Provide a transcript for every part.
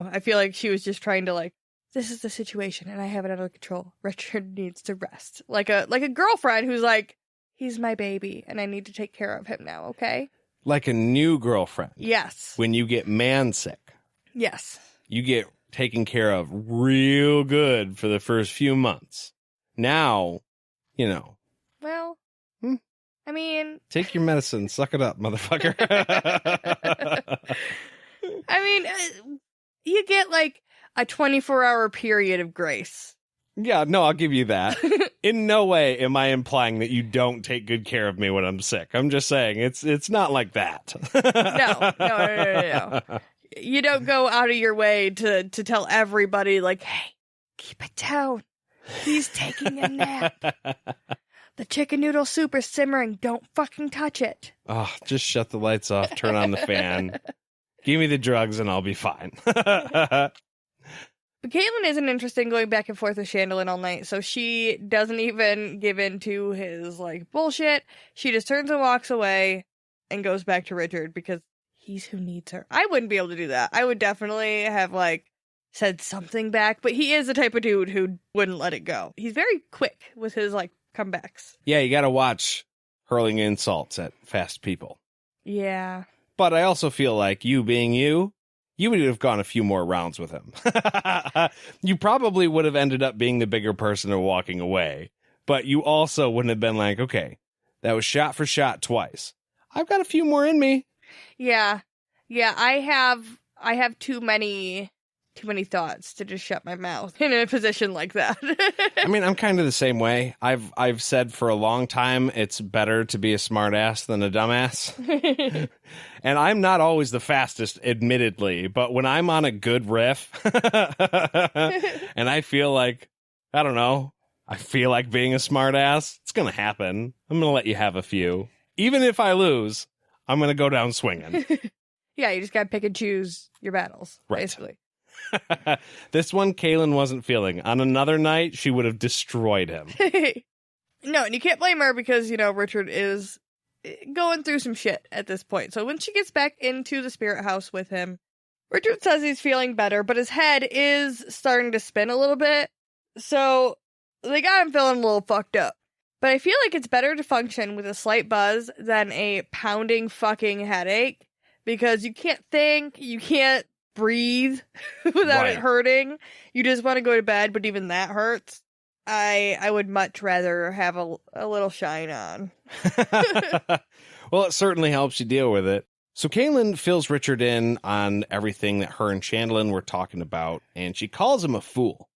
I feel like she was just trying to like, this is the situation and I have it under control. Richard needs to rest. Like a girlfriend who's like, he's my baby and I need to take care of him now, okay? Like a new girlfriend. Yes. When you get man sick. Yes. You get taken care of real good for the first few months. Now, you know. Well, I mean... Take your medicine. Suck it up, motherfucker. I mean, you get like a 24-hour period of grace. Yeah, no, I'll give you that. In no way am I implying that you don't take good care of me when I'm sick. I'm just saying it's not like that. No. You don't go out of your way to tell everybody, like, hey, keep it down. He's taking a nap. The chicken noodle soup is simmering. Don't fucking touch it. Oh, just shut the lights off. Turn on the fan. Give me the drugs and I'll be fine. But Kahlan isn't interested in going back and forth with Chandlin all night, so she doesn't even give in to his, like, bullshit. She just turns and walks away and goes back to Richard because he's who needs her. I wouldn't be able to do that. I would definitely have, like, said something back, but he is the type of dude who wouldn't let it go. He's very quick with his, like, comebacks. Yeah, you gotta watch hurling insults at fast people. Yeah. But I also feel like you being you would have gone a few more rounds with him. You probably would have ended up being the bigger person and walking away. But you also wouldn't have been like, okay, that was shot for shot twice. I've got a few more in me. Yeah. I have too many thoughts to just shut my mouth in a position like that. I mean, I'm kind of the same way. I've said for a long time it's better to be a smartass than a dumbass. And I'm not always the fastest, admittedly, but when I'm on a good riff and I feel like, I don't know, I feel like being a smartass, it's going to happen. I'm going to let you have a few. Even if I lose, I'm going to go down swinging. Yeah, you just got to pick and choose your battles, right. Basically. This one, Kahlan wasn't feeling. On another night, she would have destroyed him. No, and you can't blame her because, Richard is going through some shit at this point. So when she gets back into the spirit house with him, Richard says he's feeling better, but his head is starting to spin a little bit. So they got him feeling a little fucked up. But I feel like it's better to function with a slight buzz than a pounding fucking headache because you can't think, you can't breathe without it hurting. You just want to go to bed, but even that hurts. I would much rather have a little shine on. Well, it certainly helps you deal with it. So Kahlan fills Richard in on everything that her and Chandlin were talking about, and she calls him a fool.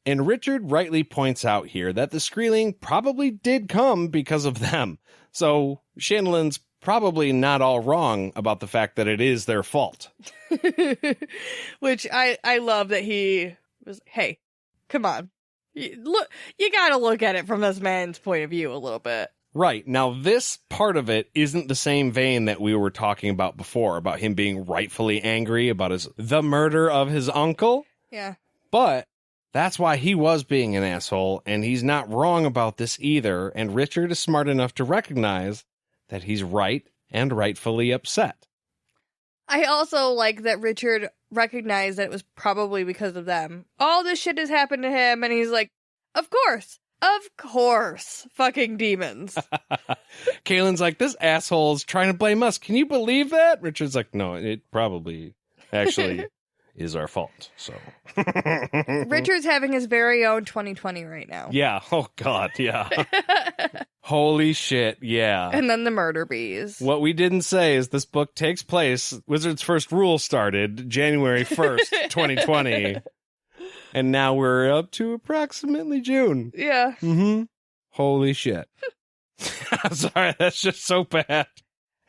And Richard rightly points out here that the Skreeling probably did come because of them. So Chandlin's probably not all wrong about the fact that it is their fault. Which I love that he was, hey, come on. You gotta look at it from this man's point of view a little bit. Right. Now, this part of it isn't the same vein that we were talking about before, about him being rightfully angry about the murder of his uncle. Yeah. But that's why he was being an asshole, and he's not wrong about this either, and Richard is smart enough to recognize that he's right and rightfully upset. I also like that Richard recognized that it was probably because of them. All this shit has happened to him, and he's like, of course, fucking demons. Kahlan's like, this asshole's trying to blame us. Can you believe that? Richard's like, no, it probably actually is our fault. So Richard's having his very own 2020 right now. Yeah. Oh, God. Yeah. Holy shit. Yeah. And then the murder bees. What we didn't say is this book takes place. Wizard's first rule started January 1st, 2020. And now we're up to approximately June. Yeah. Mm-hmm. Holy shit. I'm sorry. That's just so bad.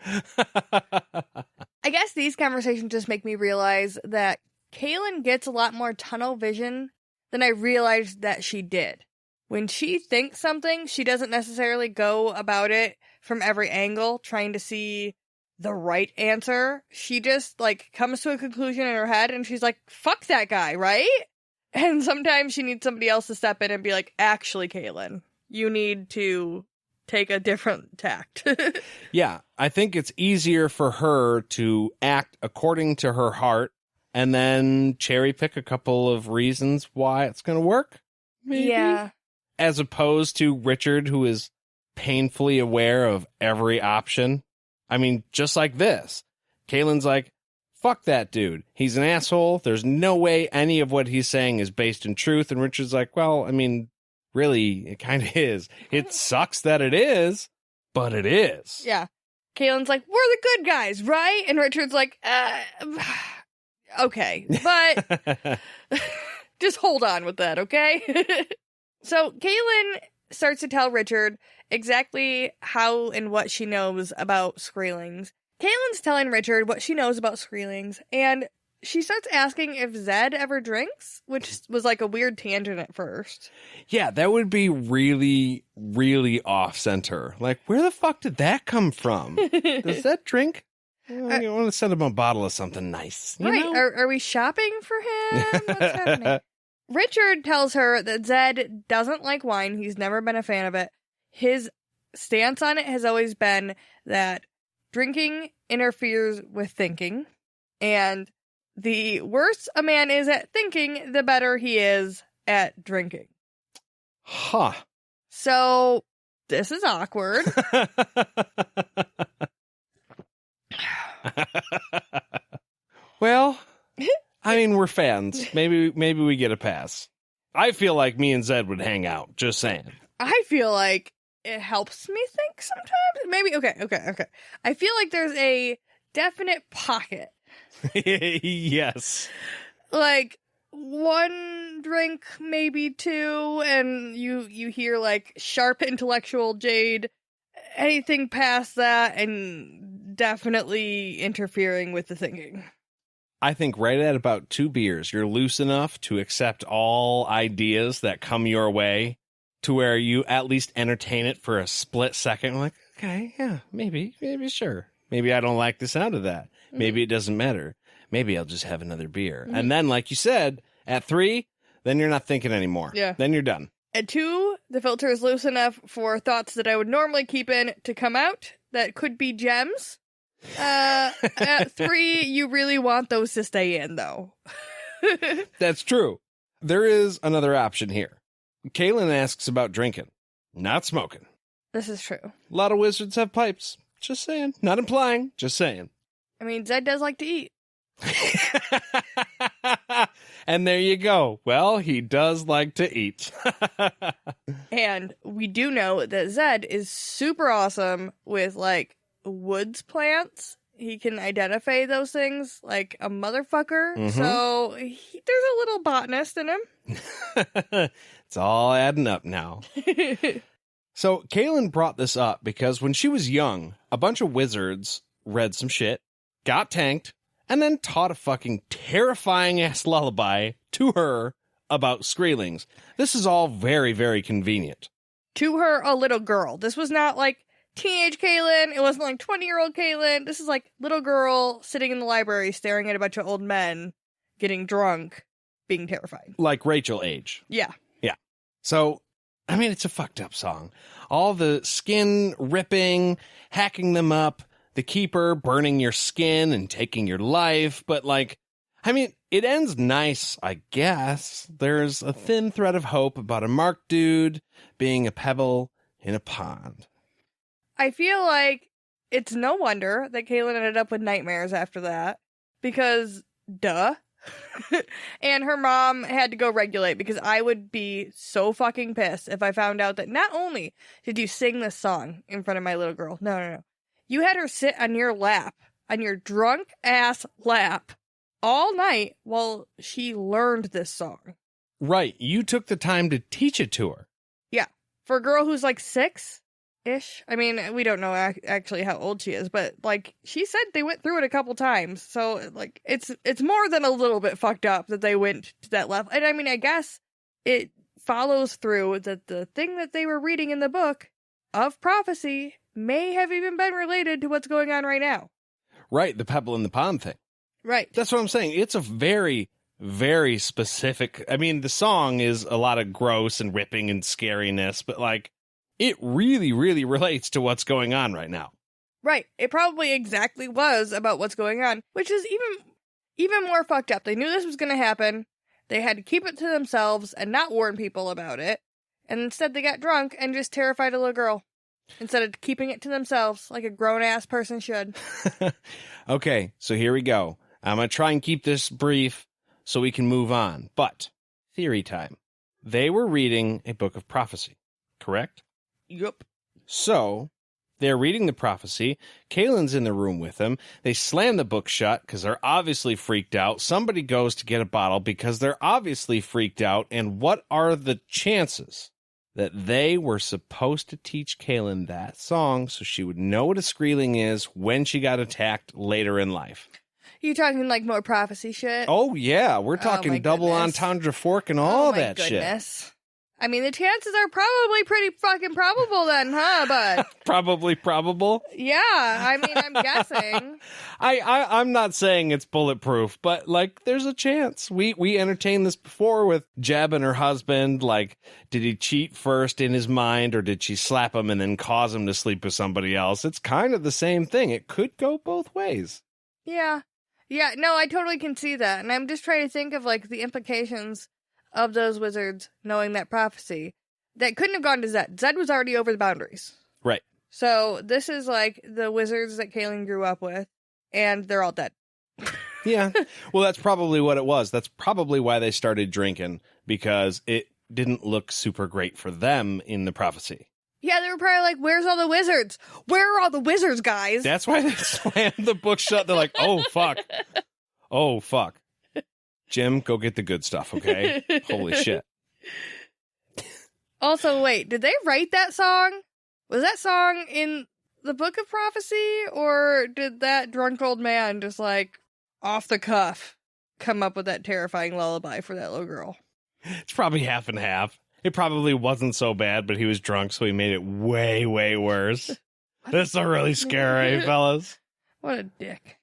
I guess these conversations just make me realize that Kahlan gets a lot more tunnel vision than I realized that she did. When she thinks something, she doesn't necessarily go about it from every angle, trying to see the right answer. She just, comes to a conclusion in her head, and she's like, fuck that guy, right? And sometimes she needs somebody else to step in and be like, actually, Kahlan, you need to take a different tact. Yeah, I think it's easier for her to act according to her heart and then cherry pick a couple of reasons why it's going to work. Maybe. Yeah. As opposed to Richard, who is painfully aware of every option. I mean, just like this. Kahlan's like, fuck that dude. He's an asshole. There's no way any of what he's saying is based in truth. And Richard's like, well, I mean, really, it kind of is. It sucks that it is, but it is. Yeah. Kahlan's like, we're the good guys, right? And Richard's like, okay, but just hold on with that, okay? So Kahlan starts to tell Richard exactly how and what she knows about Skrellings. Kahlan's telling Richard what she knows about Skrellings, and she starts asking if Zed ever drinks, which was like a weird tangent at first. Yeah, that would be really, really off-center. Like, where the fuck did that come from? Does Zed drink? Well, you want to send him a bottle of something nice. Right. Know? Are we shopping for him? What's happening? Richard tells her that Zed doesn't like wine. He's never been a fan of it. His stance on it has always been that drinking interferes with thinking, and the worse a man is at thinking, the better he is at drinking. Huh. So, this is awkward. Well, I mean, we're fans. Maybe we get a pass. I feel like me and Zed would hang out. Just saying. I feel like it helps me think sometimes. Maybe, okay. I feel like there's a definite pocket. Yes. Like, one drink, maybe two, and you hear, like, sharp intellectual Jade. Anything past that, and definitely interfering with the thinking. I think right at about 2 beers, you're loose enough to accept all ideas that come your way to where you at least entertain it for a split second. Like, okay, yeah, maybe, sure. Maybe I don't like the sound of that. Maybe it doesn't matter. Maybe I'll just have another beer. And then, like you said, at 3, then you're not thinking anymore. Yeah. Then you're done. At 2, the filter is loose enough for thoughts that I would normally keep in to come out. That could be gems. At 3, you really want those to stay in, though. That's true. There is another option here. Kahlan asks about drinking, not smoking. This is true. A lot of wizards have pipes. Just saying. Not implying. Just saying. I mean, Zed does like to eat. And there you go. Well, he does like to eat. And we do know that Zed is super awesome with, like, woods plants. He can identify those things like a motherfucker. Mhm. So there's a little botanist in him. It's all adding up now. So Kahlan brought this up because when she was young, a bunch of wizards read some shit, got tanked, and then taught a fucking terrifying ass lullaby to her about Skrellings. This is all very, very convenient. To her, a little girl. This was not like teenage Kahlan. It wasn't like 20-year-old Kahlan. This is like little girl sitting in the library staring at a bunch of old men getting drunk, being terrified. Like Rachel age. Yeah. Yeah. So, I mean, it's a fucked up song. All the skin ripping, hacking them up, the keeper burning your skin and taking your life. But, like, I mean, it ends nice, I guess. There's a thin thread of hope about a marked dude being a pebble in a pond. I feel like it's no wonder that Kahlan ended up with nightmares after that. Because, duh. And her mom had to go regulate, because I would be so fucking pissed if I found out that not only did you sing this song in front of my little girl, no. You had her sit on your lap, on your drunk ass lap, all night while she learned this song. Right. You took the time to teach it to her. Yeah. For a girl who's like 6-ish. I mean, we don't know actually how old she is, but like she said they went through it a couple times. So like it's more than a little bit fucked up that they went to that level. And I mean, I guess it follows through that the thing that they were reading in the book of prophecy may have even been related to what's going on right now. Right. The pebble in the pond thing. Right. That's what I'm saying. It's a very, very specific. I mean, the song is a lot of gross and ripping and scariness, but like it really, really relates to what's going on right now. Right. It probably exactly was about what's going on, which is even more fucked up. They knew this was going to happen. They had to keep it to themselves and not warn people about it. And instead they got drunk and just terrified a little girl. Instead of keeping it to themselves like a grown-ass person should. Okay, so here we go. I'm going to try and keep this brief so we can move on. But, theory time. They were reading a book of prophecy, correct? Yup. So, they're reading the prophecy. Kahlan's in the room with them. They slam the book shut because they're obviously freaked out. Somebody goes to get a bottle because they're obviously freaked out. And what are the chances that they were supposed to teach Kahlan that song so she would know what a Skreeling is when she got attacked later in life? You talking like more prophecy shit? Oh, yeah. We're talking double entendre fork and all that shit. I mean, the chances are probably pretty fucking probable then, huh, bud? Probably probable? Yeah, I mean, I'm guessing. I'm not saying it's bulletproof, but, like, there's a chance. We entertained this before with Jeb and her husband. Like, did he cheat first in his mind, or did she slap him and then cause him to sleep with somebody else? It's kind of the same thing. It could go both ways. Yeah. Yeah, no, I totally can see that. And I'm just trying to think of, like, the implications of those wizards knowing that prophecy. That couldn't have gone to Zed. Zed was already over the boundaries. Right. So this is like the wizards that Kahlan grew up with, and they're all dead. Yeah. Well, that's probably what it was. That's probably why they started drinking, because it didn't look super great for them in the prophecy. Yeah, they were probably like, where's all the wizards? Where are all the wizards, guys? That's why they slammed the book shut. They're like, oh, fuck. Oh, fuck. Jim, go get the good stuff, okay? Holy shit. Also, wait, did they write that song? Was that song in the Book of Prophecy? Or did that drunk old man just, like, off the cuff come up with that terrifying lullaby for that little girl? It's probably half and half. It probably wasn't so bad, but he was drunk, so he made it way, way worse. This is really scary, fellas. What a dick.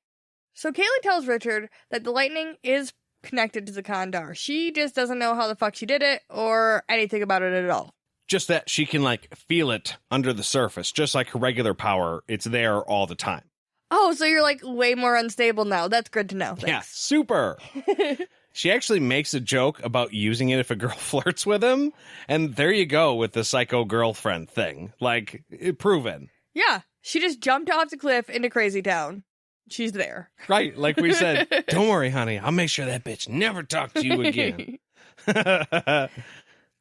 So Kahlan tells Richard that the lightning is connected to the Kandar. She just doesn't know how the fuck she did it or anything about it at all. Just that she can, like, feel it under the surface, just like her regular power. It's there all the time. Oh, so you're, like, way more unstable now. That's good to know. Thanks. Yeah, super. She actually makes a joke about using it if a girl flirts with him. And there you go with the psycho girlfriend thing. Like, proven. Yeah, she just jumped off the cliff into Crazy Town. She's there. Right, like we said, don't worry, honey. I'll make sure that bitch never talks to you again.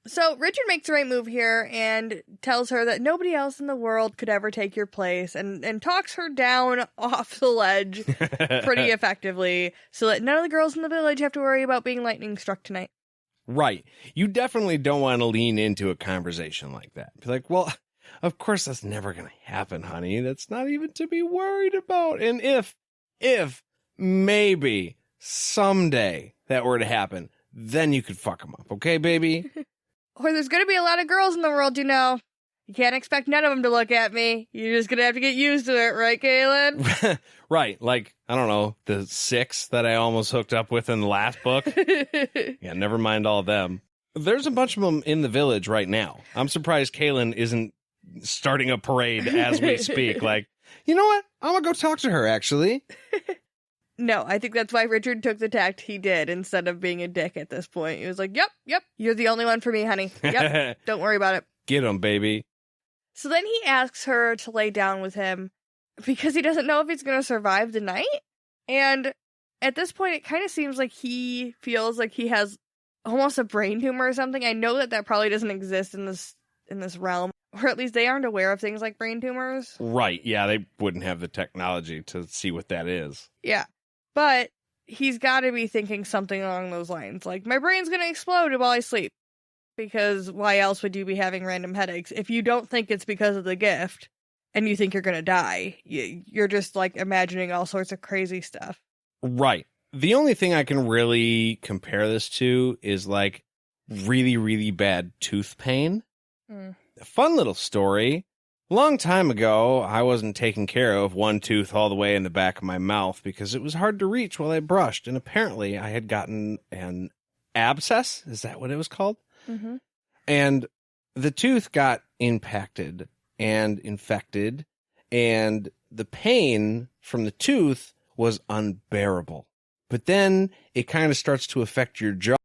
So Richard makes the right move here and tells her that nobody else in the world could ever take your place and talks her down off the ledge pretty effectively so that none of the girls in the village have to worry about being lightning struck tonight. Right. You definitely don't want to lean into a conversation like that. Be like, well, of course that's never going to happen, honey. That's not even to be worried about. And if maybe someday that were to happen, then you could fuck them up. Okay, baby? Or there's going to be a lot of girls in the world, you know. You can't expect none of them to look at me. You're just going to have to get used to it, right, Kahlan? Right. Like, I don't know, the 6 that I almost hooked up with in the last book. Yeah, never mind all of them. There's a bunch of them in the village right now. I'm surprised Kahlan isn't starting a parade as we speak. Like, you know what? I'm going to go talk to her, actually. No, I think that's why Richard took the tact he did instead of being a dick at this point. He was like, yep, you're the only one for me, honey. Yep, don't worry about it. Get him, baby. So then he asks her to lay down with him because he doesn't know if he's going to survive the night. And at this point, it kind of seems like he feels like he has almost a brain tumor or something. I know that probably doesn't exist in this realm, or at least they aren't aware of things like brain tumors. Right, yeah, they wouldn't have the technology to see what that is. Yeah. But he's got to be thinking something along those lines. Like, my brain's going to explode while I sleep. Because why else would you be having random headaches? If you don't think it's because of the gift and you think you're going to die, you're just, like, imagining all sorts of crazy stuff. Right. The only thing I can really compare this to is, like, really, really bad tooth pain. A fun little story. A long time ago, I wasn't taking care of one tooth all the way in the back of my mouth because it was hard to reach while I brushed, and apparently I had gotten an abscess. Is that what it was called? Mm-hmm. And the tooth got impacted and infected, and the pain from the tooth was unbearable. but then it kind of starts to affect your jaw.